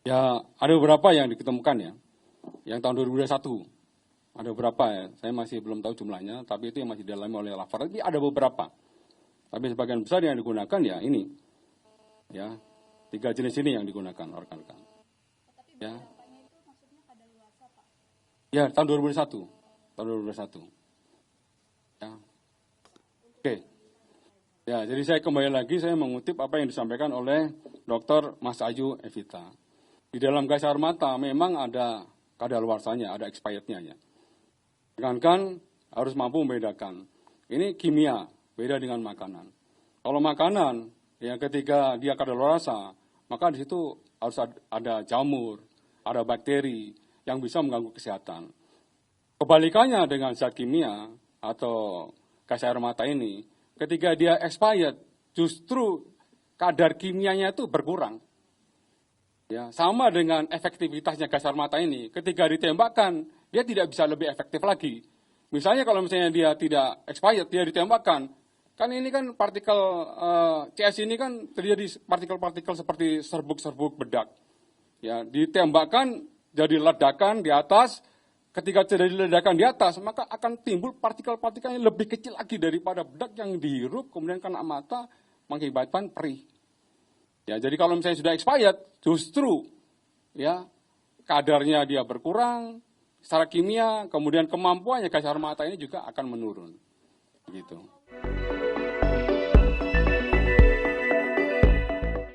Ya, ada beberapa yang diketemukan ya. Yang tahun 2021. Ada beberapa ya, saya masih belum tahu jumlahnya, tapi itu yang masih didalami oleh Lavar. Tapi ada beberapa. Tapi sebagian besar yang digunakan ya ini. Ya, 3 jenis ini yang digunakan rekan-rekan. Ya. Ya, tahun 2021. Tahun 2021. Ya. Oke. Ya, jadi saya kembali lagi, saya mengutip apa yang disampaikan oleh Dr. Mas Ayu Evita. Di dalam gas air mata memang ada kadaluarsanya, ada expirednya ya. Kan harus mampu membedakan. Ini kimia, beda dengan makanan. Kalau makanan, ya ketika dia kadaluarsa, maka di situ harus ada jamur, ada bakteri yang bisa mengganggu kesehatan. Kebalikannya dengan zat kimia atau gas air mata ini, ketika dia expired, justru kadar kimianya itu berkurang. Ya, sama dengan efektivitasnya gas air mata ini, ketika ditembakkan, dia tidak bisa lebih efektif lagi. Misalnya kalau misalnya dia tidak expired, dia ditembakkan, kan ini kan partikel CS ini kan terjadi partikel-partikel seperti serbuk-serbuk bedak. Ya, ditembakkan jadi ledakan di atas, ketika terjadi ledakan di atas, maka akan timbul partikel-partikel yang lebih kecil lagi daripada bedak yang dihirup, kemudian kena mata, mengakibatkan perih. Ya, jadi kalau misalnya sudah expired, justru ya kadarnya dia berkurang secara kimia, kemudian kemampuannya gas air mata ini juga akan menurun. Begitu.